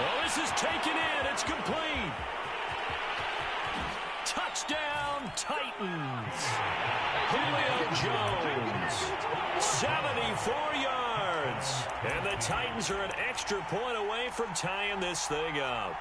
Oh, this is taken in. It's complete. Touchdown, Titans. Julio Jones, 74 yards. And the Titans are an extra point away from tying this thing up.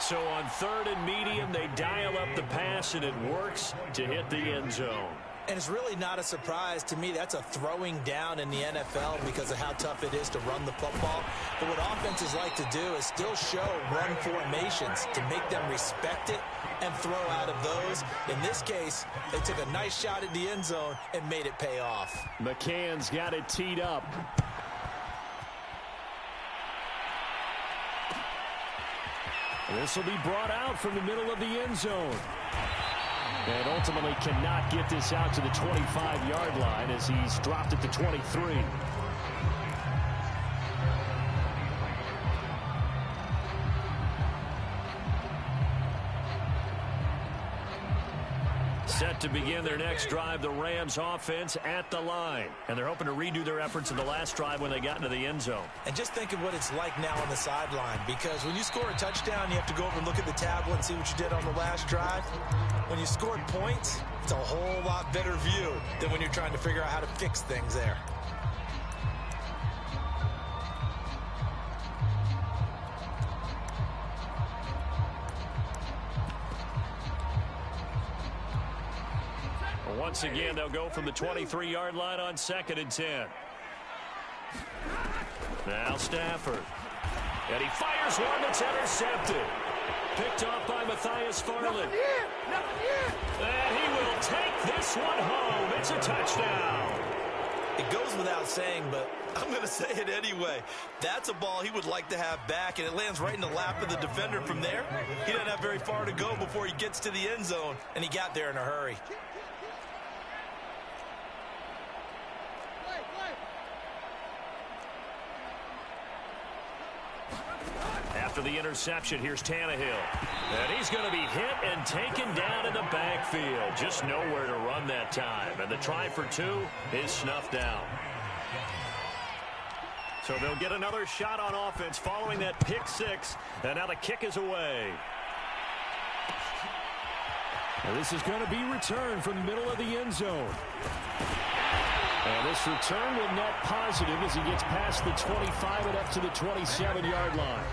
So on 3rd and medium, they dial up the pass, and it works to hit the end zone. And it's really not a surprise to me. That's a throwing down in the NFL because of how tough it is to run the football. But what offenses like to do is still show run formations to make them respect it and throw out of those. In this case, they took a nice shot at the end zone and made it pay off. McCann's got it teed up. This will be brought out from the middle of the end zone. And ultimately cannot get this out to the 25-yard line as he's dropped it to 23. Set to begin their next drive, the Rams offense at the line. And they're hoping to redo their efforts in the last drive when they got into the end zone. And just think of what it's like now on the sideline, because when you score a touchdown, you have to go over and look at the tablet and see what you did on the last drive. When you scored points, it's a whole lot better view than when you're trying to figure out how to fix things there. Once again, they'll go from the 23-yard line on 2nd and 10. Now Stafford. And he fires one that's intercepted. Picked off by Matthias Farland. And he will take this one home. It's a touchdown. It goes without saying, but I'm going to say it anyway. That's a ball he would like to have back, and it lands right in the lap of the defender from there. He doesn't have very far to go before he gets to the end zone, and he got there in a hurry. After the interception, here's Tannehill. And he's going to be hit and taken down in the backfield. Just nowhere to run that time. And the try for 2 is snuffed out. So they'll get another shot on offense following that pick 6. And now the kick is away. And this is going to be returned from the middle of the end zone. And this return will net positive as he gets past the 25 and up to the 27-yard line.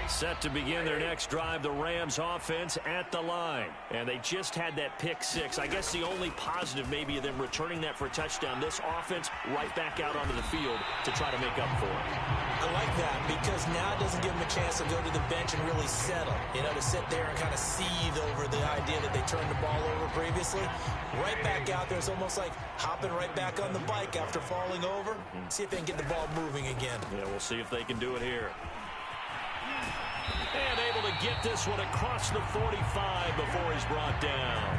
Set to begin their next drive, the Rams offense at the line. And they just had that pick 6. I guess the only positive maybe of them returning that for a touchdown. This offense right back out onto the field to try to make up for it. I like that because now it doesn't give them a chance to go to the bench and really settle. You know, to sit there and kind of seethe over the idea that they turned the ball over previously. Right back out there. It's almost like hopping right back on the bike after falling over. See if they can get the ball moving again. Yeah, we'll see if they can do it here. And able to get this one across the 45 before he's brought down.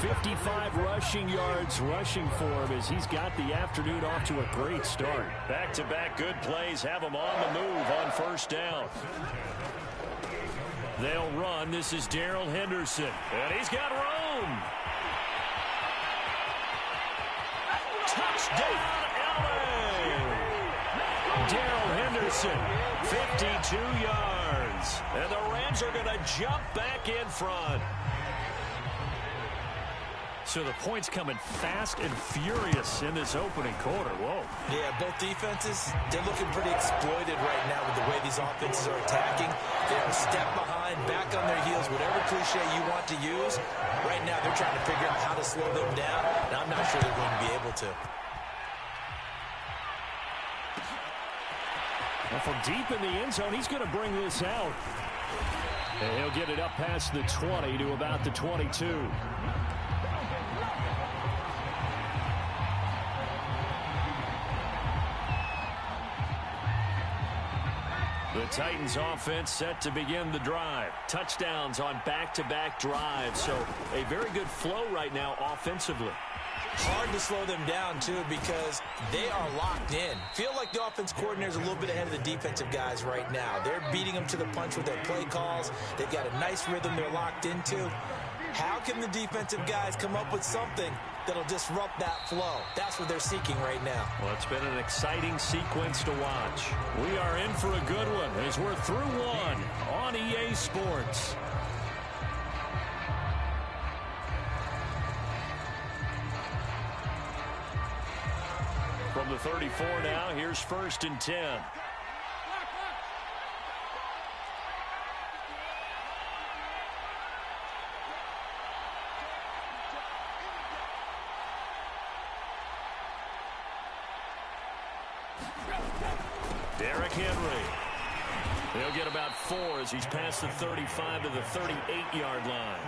55 rushing yards rushing for him as he's got the afternoon off to a great start. Back-to-back good plays have him on the move on 1st down. They'll run. This is Darrell Henderson. And he's got room. Touchdown, LA! Darrell Henderson, 52 yards. And the Rams are going to jump back in front. So the points coming fast and furious in this opening quarter. Whoa. Yeah, both defenses, they're looking pretty exploited right now with the way these offenses are attacking. They are a step behind, back on their heels, whatever cliche you want to use. Right now they're trying to figure out how to slow them down, and I'm not sure they're going to be able to. Well, from deep in the end zone, he's going to bring this out. And he'll get it up past the 20 to about the 22. The Titans offense set to begin the drive. Touchdowns on back-to-back drives. So a very good flow right now offensively. Hard to slow them down, too, because they are locked in. Feel like the offense coordinator is a little bit ahead of the defensive guys right now. They're beating them to the punch with their play calls. They've got a nice rhythm they're locked into. How can the defensive guys come up with something that'll disrupt that flow. That's what they're seeking right now. Well, it's been an exciting sequence to watch. We are in for a good one as we're through one on EA Sports. From the 34 now, here's 1st and 10. Derrick Henry. He'll get about 4 as he's past the 35 to the 38-yard line.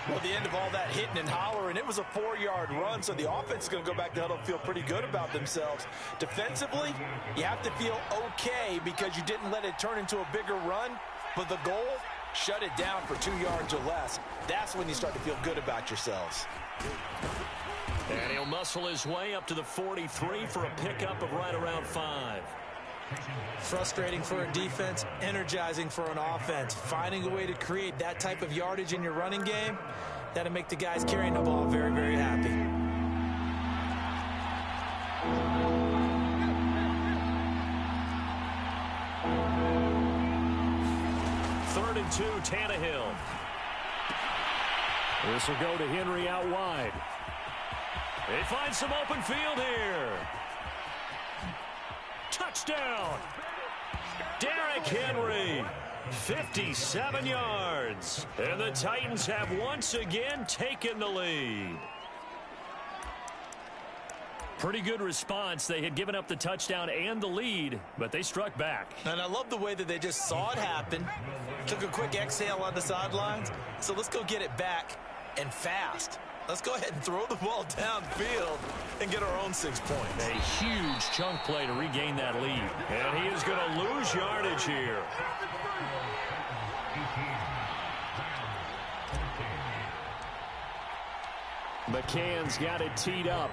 Well, the end of all that hitting and hollering, it was a 4-yard run, so the offense is going to go back to huddle and feel pretty good about themselves. Defensively, you have to feel okay because you didn't let it turn into a bigger run, but the goal, shut it down for 2 yards or less. That's when you start to feel good about yourselves. And he'll muscle his way up to the 43 for a pickup of right around 5. Frustrating for a defense, energizing for an offense. Finding a way to create that type of yardage in your running game, that'll make the guys carrying the ball very, very happy. Third and 2, Tannehill. This will go to Henry out wide. They find some open field here. Touchdown! Derrick Henry, 57 yards. And the Titans have once again taken the lead. Pretty good response. They had given up the touchdown and the lead, but they struck back. And I love the way that they just saw it happen, took a quick exhale on the sidelines. So let's go get it back and fast. Let's go ahead and throw the ball downfield and get our own 6 points. A huge chunk play to regain that lead. And he is going to lose yardage here. McCann's got it teed up.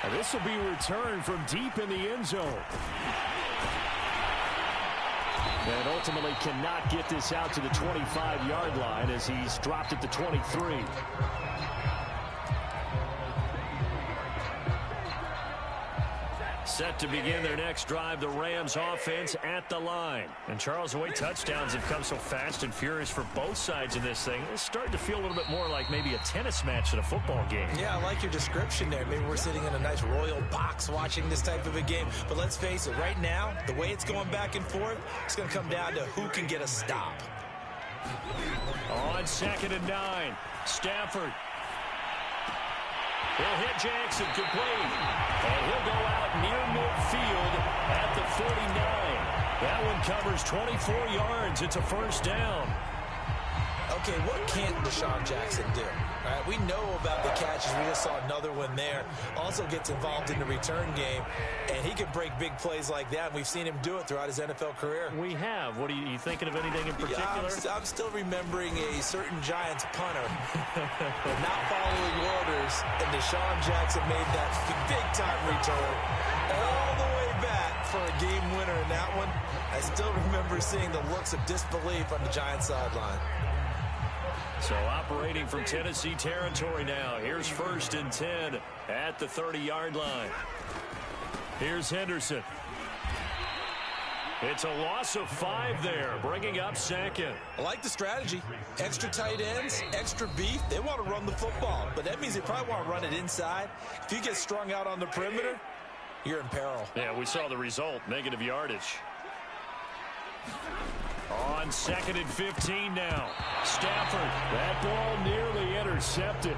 And this will be returned from deep in the end zone. And ultimately cannot get this out to the 25-yard line as he's dropped at the 23. Set to begin their next drive, the Rams offense at the line. And Charles, the way touchdowns have come so fast and furious for both sides in this thing, it's starting to feel a little bit more like maybe a tennis match than a football game. Yeah, I like your description there. Maybe we're sitting in a nice royal box watching this type of a game. But let's face it, right now, the way it's going back and forth, it's going to come down to who can get a stop. On 2nd and 9, Stafford. He'll hit Jackson, complete. And he'll go out near midfield at the 49. That one covers 24 yards. It's a first down. Okay, what can't Deshaun Jackson do? All right, we know about the catches. We just saw another one there. Also gets involved in the return game, and he can break big plays like that. We've seen him do it throughout his NFL career. We have. What are you thinking of anything in particular? Yeah, I'm still remembering a certain Giants punter not following orders, and Deshaun Jackson made that big-time return all the way back for a game winner in that one. I still remember seeing the looks of disbelief on the Giants sideline. So operating from Tennessee territory now. Here's 1st and 10 at the 30-yard line. Here's Henderson. It's a loss of 5 there, bringing up 2nd. I like the strategy. Extra tight ends, extra beef. They want to run the football, but that means they probably want to run it inside. If you get strung out on the perimeter, you're in peril. Yeah, we saw the result, negative yardage. On 2nd and 15 now. Stafford, that ball nearly intercepted.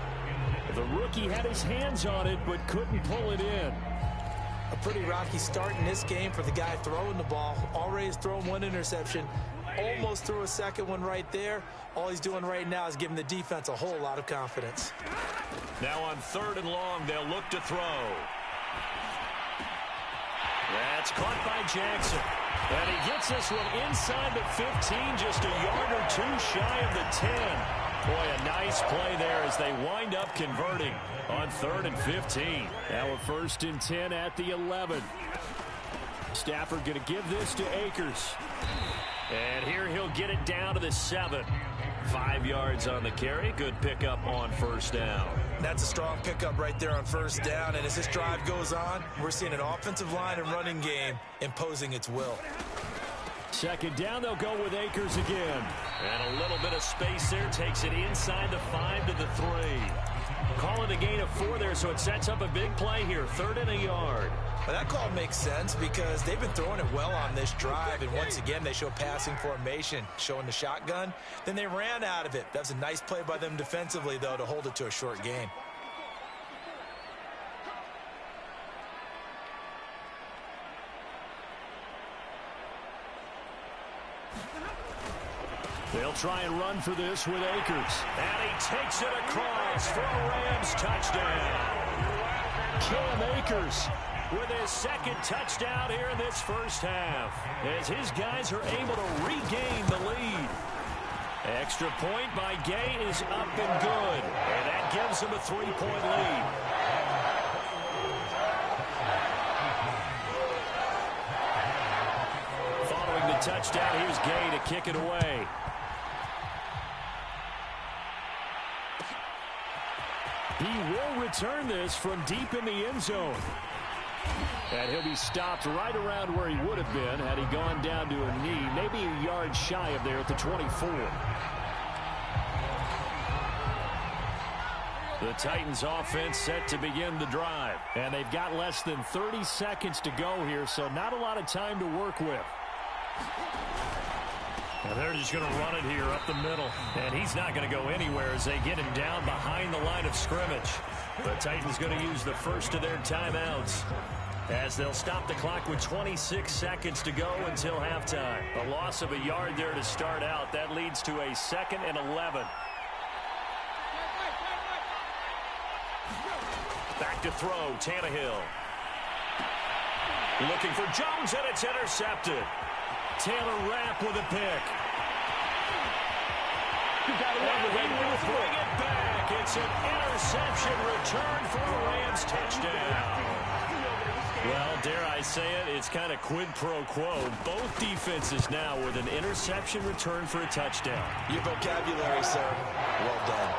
The rookie had his hands on it, but couldn't pull it in. A pretty rocky start in this game for the guy throwing the ball. Already has thrown 1 interception. Almost threw a second one right there. All he's doing right now is giving the defense a whole lot of confidence. Now on 3rd and long, they'll look to throw. That's caught by Jackson. And he gets this one inside the 15, just a yard or 2 shy of the 10. Boy, a nice play there as they wind up converting on 3rd and 15. Now a 1st and 10 at the 11. Stafford going to give this to Akers. And here he'll get it down to the 7. 5 yards on the carry. Good pickup on first down. That's a strong pickup right there on first down. And as this drive goes on, we're seeing an offensive line and running game imposing its will. Second down, they'll go with Akers again. And a little bit of space there. Takes it inside the 5 to the 3. Call it a gain of 4 there, so it sets up a big play here. 3rd and a yard. Well, that call makes sense because they've been throwing it well on this drive, and once again they show passing formation, showing the shotgun. Then they ran out of it. That was a nice play by them defensively, though, to hold it to a short gain. They'll try and run for this with Akers. And he takes it across for a Rams touchdown. Cam Akers with his second touchdown here in this first half, as his guys are able to regain the lead. Extra point by Gay is up and good, and that gives them a 3-point lead. Following the touchdown, here's Gay to kick it away. He will return this from deep in the end zone. And he'll be stopped right around where he would have been had he gone down to a knee, maybe a yard shy of there at the 24. The Titans offense set to begin the drive. And they've got less than 30 seconds to go here, so not a lot of time to work with. And they're just going to run it here up the middle. And he's not going to go anywhere as they get him down behind the line of scrimmage. The Titans going to use the first of their timeouts, as they'll stop the clock with 26 seconds to go until halftime. A loss of a yard there to start out. That leads to a 2nd and 11. Back to throw, Tannehill. Looking for Jones, and it's intercepted. Taylor Rapp with a pick. He will bring it back. It's an interception return for a Rams touchdown. Well, dare I say it, it's kind of quid pro quo. Both defenses now with an interception return for a touchdown. Your vocabulary, sir. Well done.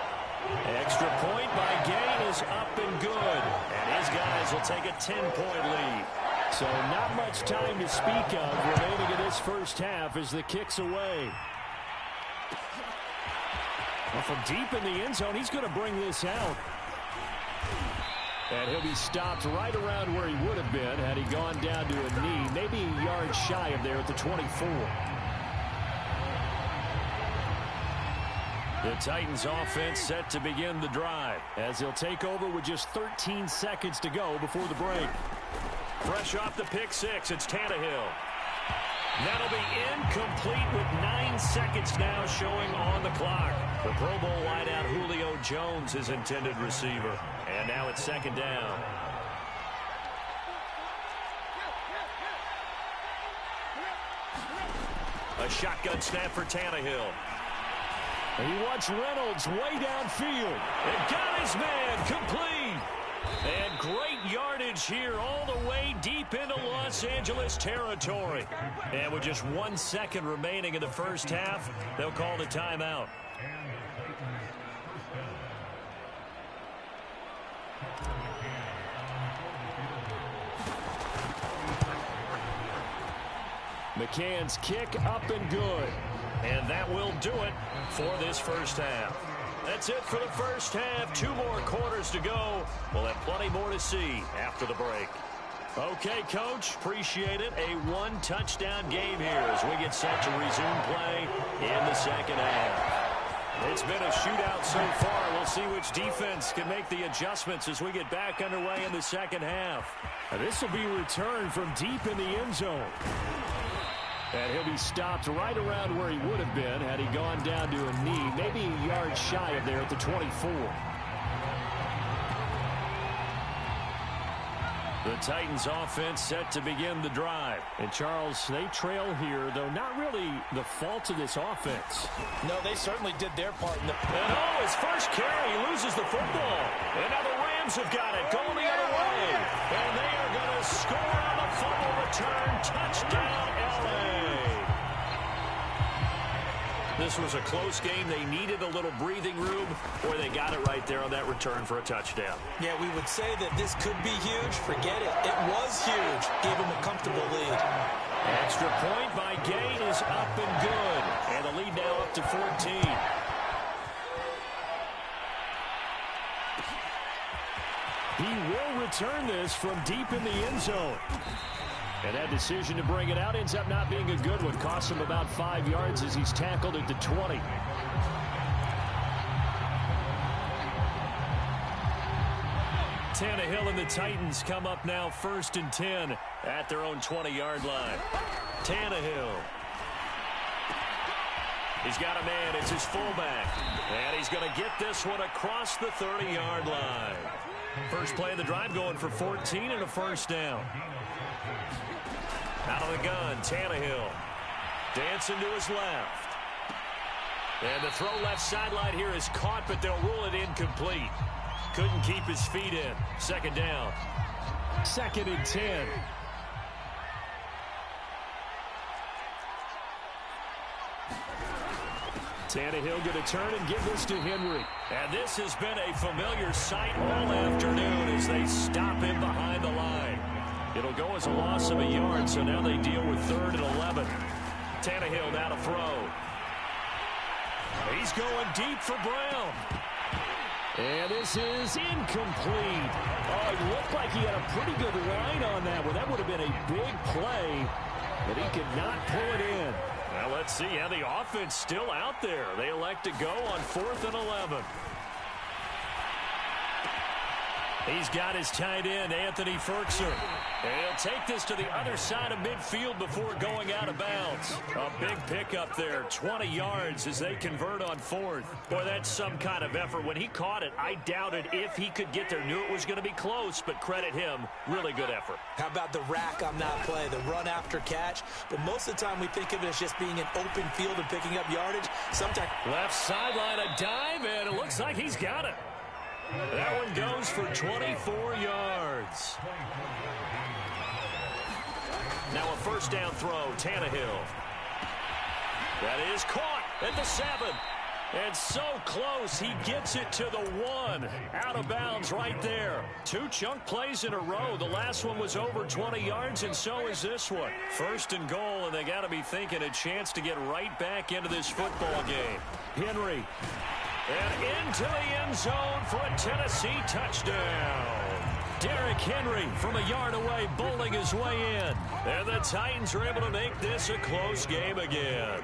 Extra point by Gay is up and good. And his guys will take a 10-point lead. So not much time to speak of remaining in this first half as the kick's away. Well, from deep in the end zone, he's going to bring this out. And he'll be stopped right around where he would have been had he gone down to a knee, maybe a yard shy of there at the 24. The Titans offense set to begin the drive as they'll take over with just 13 seconds to go before the break. Fresh off the pick six, it's Tannehill. That'll be incomplete with 9 seconds now showing on the clock. The Pro Bowl wideout Julio Jones is intended receiver. And now it's 2nd down. A shotgun snap for Tannehill. He wants Reynolds way downfield. And got his man complete. And great yardage here all the way deep into Los Angeles territory. And with just 1 second remaining in the first half, they'll call the timeout. McCann's kick up and good. And that will do it for this first half. That's it for the first half. 2 more quarters to go. We'll have plenty more to see after the break. Okay, Coach, appreciate it. A 1-touchdown game here as we get set to resume play in the second half. It's been a shootout so far. We'll see which defense can make the adjustments as we get back underway in the second half. And this will be returned from deep in the end zone. And he'll be stopped right around where he would have been had he gone down to a knee, maybe a yard shy of there at the 24. The Titans offense set to begin the drive. And Charles, they trail here, though not really the fault of this offense. No, they certainly did their part in the... And his first carry, he loses the football. And now the Rams have got it, going the other way. And they are going to score on the fumble return. Touchdown, L.A. This was a close game. They needed a little breathing room, or they got it right there on that return for a touchdown. Yeah, we would say that this could be huge. Forget it. It was huge. Gave them a comfortable lead. Extra point by Gain is up and good. And the lead now up to 14. He will return this from deep in the end zone. And that decision to bring it out ends up not being a good one. Costs him about 5 yards as he's tackled at the 20. Tannehill and the Titans come up now 1st and 10 at their own 20-yard line. Tannehill. He's got a man. It's his fullback. And he's going to get this one across the 30-yard line. First play of the drive going for 14 and a first down. Out of the gun, Tannehill. Dancing to his left. And the throw left sideline here is caught, but they'll rule it incomplete. Couldn't keep his feet in. Second down. 2nd and 10. Tannehill going to turn and give this to Henry. And this has been a familiar sight all afternoon as they stop him behind the line. It'll go as a loss of a yard, so now they deal with 3rd and 11. Tannehill now to throw. He's going deep for Brown. And this is incomplete. Oh, it looked like he had a pretty good line on that one. That would have been a big play, but he could not pull it in. Well, let's see how the offense still out there. They elect to go on 4th and 11. He's got his tight end, Anthony Ferguson. And he'll take this to the other side of midfield before going out of bounds. A big pickup there, 20 yards as they convert on 4th. Boy, that's some kind of effort. When he caught it, I doubted if he could get there. Knew it was going to be close, but credit him. Really good effort. How about the rack on that play, the run after catch? But most of the time we think of it as just being an open field and picking up yardage. Sometimes left sideline, a dive, and it looks like he's got it. That one goes for 24 yards. Now a first down throw, Tannehill. That is caught at the 7. And so close, he gets it to the 1. Out of bounds right there. 2 chunk plays in a row. The last one was over 20 yards, and so is this one. 1st and goal, and they got to be thinking a chance to get right back into this football game. Henry. And into the end zone for a Tennessee touchdown. Derrick Henry from a yard away, bowling his way in. And the Titans are able to make this a close game again.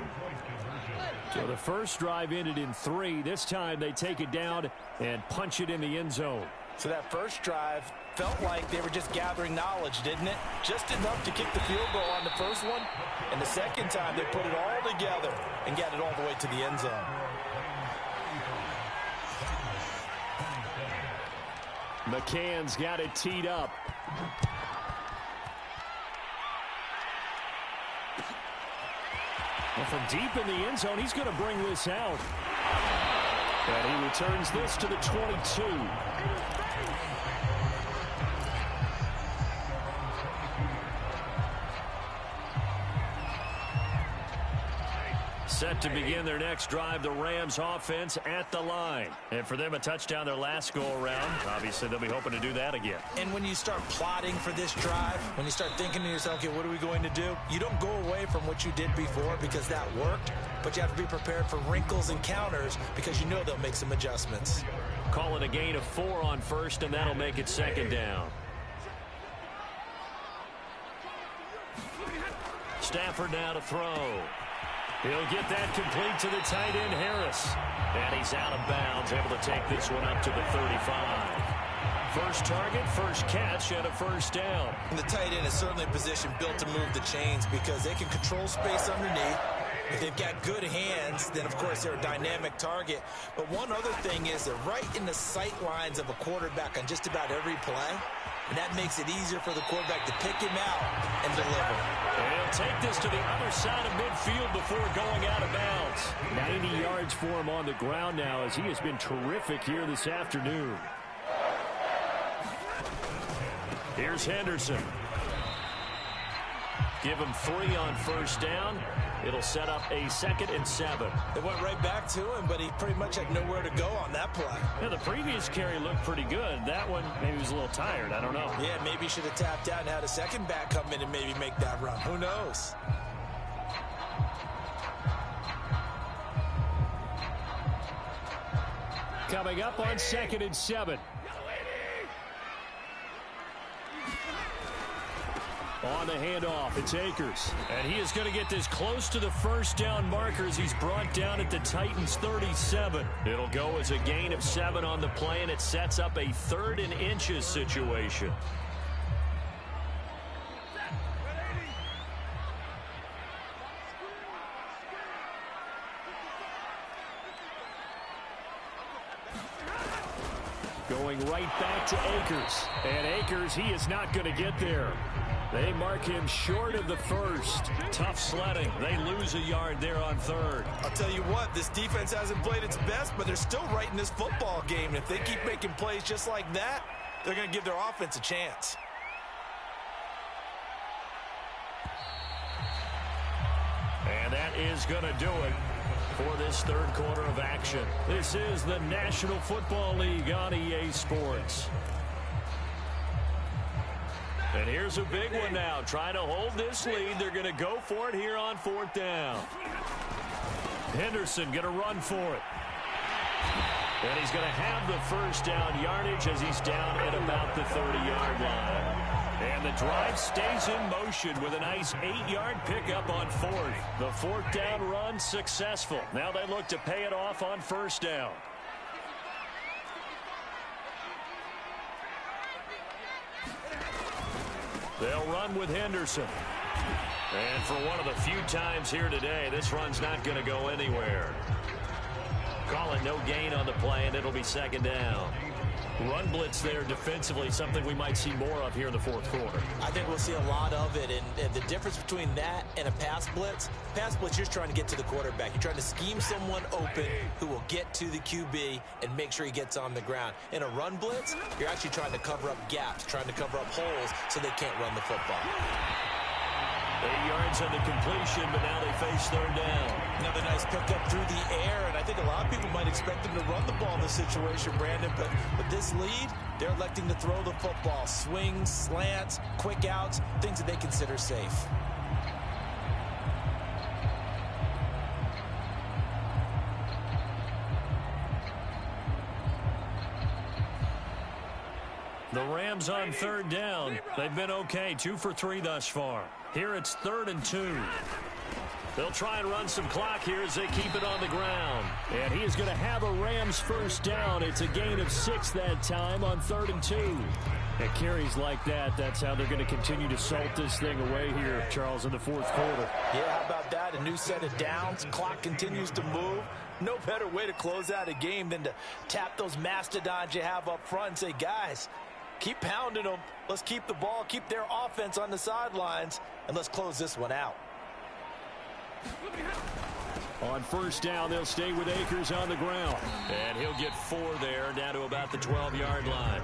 So the first drive ended in 3. This time they take it down and punch it in the end zone. So that first drive felt like they were just gathering knowledge, didn't it? Just enough to kick the field goal on the first one. And the second time they put it all together and got it all the way to the end zone. McCann's got it teed up. Well, from deep in the end zone, he's going to bring this out. And he returns this to the 22. Set to begin their next drive, the Rams offense at the line. And for them, a touchdown their last go-around. Obviously, they'll be hoping to do that again. And when you start plotting for this drive, when you start thinking to yourself, okay, what are we going to do? You don't go away from what you did before because that worked, but you have to be prepared for wrinkles and counters because you know they'll make some adjustments. Call it a gain of 4 on first, and that'll make it second down. Stafford now to throw. He'll get that complete to the tight end, Harris. And he's out of bounds, able to take this one up to the 35. First target, first catch, and a first down. And the tight end is certainly a position built to move the chains because they can control space underneath. If they've got good hands, then, of course, they're a dynamic target. But one other thing is they're right in the sight lines of a quarterback on just about every play. And that makes it easier for the quarterback to pick him out and deliver. And he'll take this to the other side of midfield before going out of bounds. 90 yards for him on the ground now as he has been terrific here this afternoon. Here's Henderson. Give him 3 on first down. It'll set up a 2nd and 7. They went right back to him, but he pretty much had nowhere to go on that play. Yeah, the previous carry looked pretty good. That one, maybe he was a little tired. I don't know. Yeah, maybe he should have tapped out and had a second back come in and maybe make that run. Who knows? Coming up on 2nd and 7. On the handoff, it's Akers. And he is going to get this close to the first down markers. He's brought down at the Titans' 37. It'll go as a gain of 7 on the play, and it sets up a 3rd and inches situation. Going right back to Akers. And Akers, he is not going to get there. They mark him short of the first. Tough sledding. They lose a yard there on 3rd. I'll tell you what, this defense hasn't played its best, but they're still right in this football game. And if they keep making plays just like that, they're going to give their offense a chance. And that is going to do it for this 3rd quarter of action. This is the National Football League on EA Sports. And here's a big one now. Trying to hold this lead. They're going to go for it here on 4th down. Henderson going to run for it. And he's going to have the first down yardage as he's down at about the 30-yard line. And the drive stays in motion with a nice 8-yard pickup on 4th. The 4th down run successful. Now they look to pay it off on 1st down. They'll run with Henderson. And for one of the few times here today, this run's not going to go anywhere. Call it no gain on the play, and it'll be 2nd down. Run blitz there defensively, something we might see more of here in the 4th quarter. I think we'll see a lot of it, and the difference between that and a pass blitz, you're just trying to get to the quarterback. You're trying to scheme someone open who will get to the QB and make sure he gets on the ground. In a run blitz, you're actually trying to cover up gaps, trying to cover up holes so they can't run the football. 8 yards on the completion, but now they face 3rd down. Another nice pickup through the air, and I think a lot of people might expect them to run the ball in this situation, Brandon, but with this lead, they're electing to throw the football. Swings, slants, quick outs, things that they consider safe. The Rams on 3rd down. They've been okay, 2 for 3 thus far. Here it's 3rd and 2. They'll try and run some clock here as they keep it on the ground. And he is going to have a Rams first down. It's a gain of 6 that time on 3rd and 2. At carries like that, that's how they're going to continue to salt this thing away here, Charles, in the 4th quarter. Yeah, how about that? A new set of downs. Clock continues to move. No better way to close out a game than to tap those mastodons you have up front and say, guys, keep pounding them. Let's keep the ball, keep their offense on the sidelines, and let's close this one out. On first down, they'll stay with Akers on the ground. And he'll get 4 there, down to about the 12-yard line.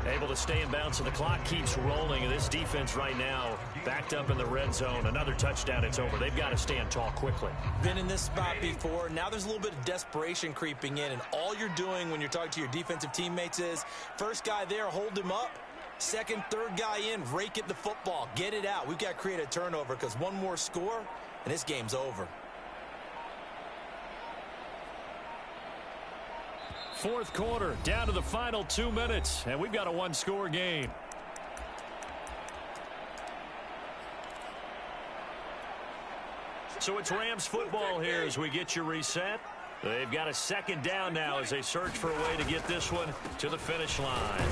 Able to stay in bounds, so the clock keeps rolling. And this defense right now backed up in the red zone. Another touchdown, it's over. They've got to stand tall quickly. Been in this spot before. Now there's a little bit of desperation creeping in. And all you're doing when you're talking to your defensive teammates is, first guy there, hold him up. Second, third guy in, rake at the football. Get it out. We've got to create a turnover because one more score, and this game's over. 4th quarter, down to the final 2 minutes, and we've got a 1-score game. So it's Rams football here as we get you reset. They've got a 2nd down now as they search for a way to get this one to the finish line.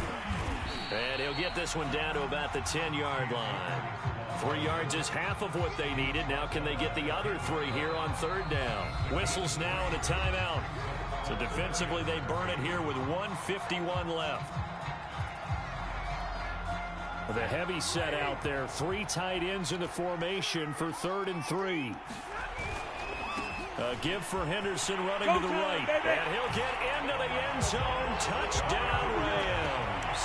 And he'll get this one down to about the 10-yard line. 3 yards is half of what they needed. Now can they get the other 3 here on 3rd down? Whistles now and a timeout. So defensively, they burn it here with 1:51 left. The heavy set out there. 3 tight ends in the formation for 3rd and 3. A give for Henderson running to the right. And he'll get into the end zone. Touchdown, Rams.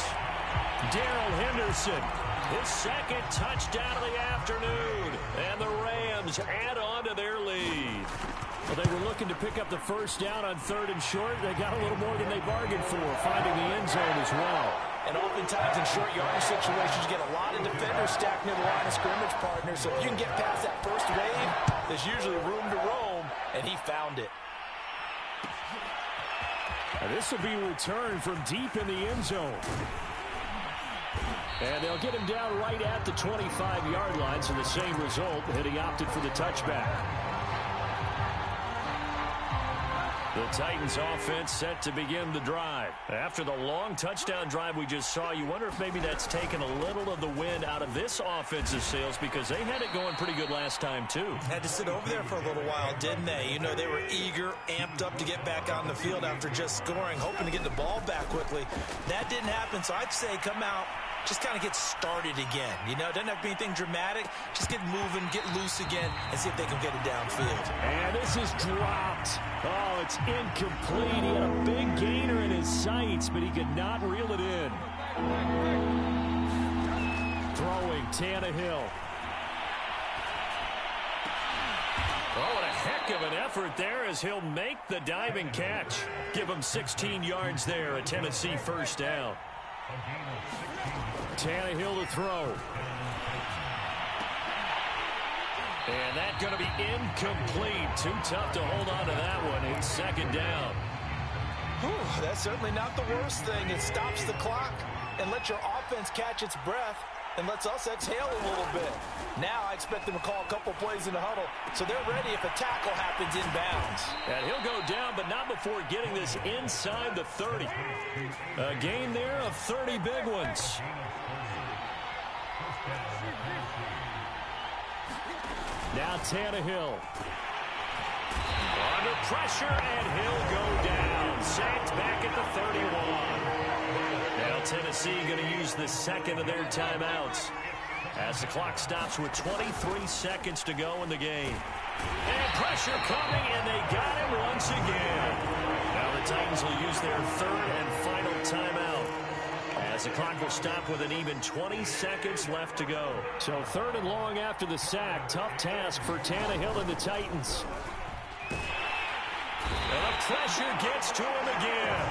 Darrell Henderson His second touchdown of the afternoon. And the Rams add on to their lead. Well, they were looking to pick up the first down on 3rd and short. They got a little more than they bargained for, finding the end zone as well. And oftentimes in short yardage situations, you get a lot of defenders stacked near the line of scrimmage, partners. So if you can get past that first wave, there's usually room to roam, and he found it. And this will be returned from deep in the end zone. And they'll get him down right at the 25-yard line, so the same result, and he opted for the touchback. The Titans offense set to begin the drive. After the long touchdown drive we just saw, you wonder if maybe that's taken a little of the wind out of this offensive sails, because they had it going pretty good last time too. Had to sit over there for a little while, didn't they? You know, they were eager, amped up to get back on the field after just scoring, hoping to get the ball back quickly. That didn't happen, so I'd say come out, just kind of get started again. You know, it doesn't have to be anything dramatic. Just get moving, get loose again, and see if they can get it downfield. And this is dropped. Oh, it's incomplete. He had a big gainer in his sights, but he could not reel it in. Throwing, Tannehill. Oh, what a heck of an effort there as he'll make the diving catch. Give him 16 yards there, a Tennessee first down. Tannehill to throw. And that's going to be incomplete. Too tough to hold on to that one. It's second down. Whew, that's certainly not the worst thing. It stops the clock and lets your offense catch its breath and lets us exhale a little bit. Now I expect them to call a couple plays in the huddle, so they're ready if a tackle happens inbounds. And he'll go down, but not before getting this inside the 30. A gain there of 30 big ones. Now Tannehill. Under pressure, and he'll go down. Sacked back at the 31. Now Tennessee going to use the second of their timeouts as the clock stops with 23 seconds to go in the game. And pressure coming, and they got him once again. Now the Titans will use their third and final timeout as the clock will stop with an even 20 seconds left to go. So 3rd and long after the sack. Tough task for Tannehill and the Titans. And the pressure gets to him again.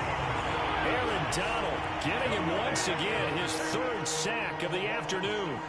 Aaron Donald getting him once again, his 3rd sack of the afternoon.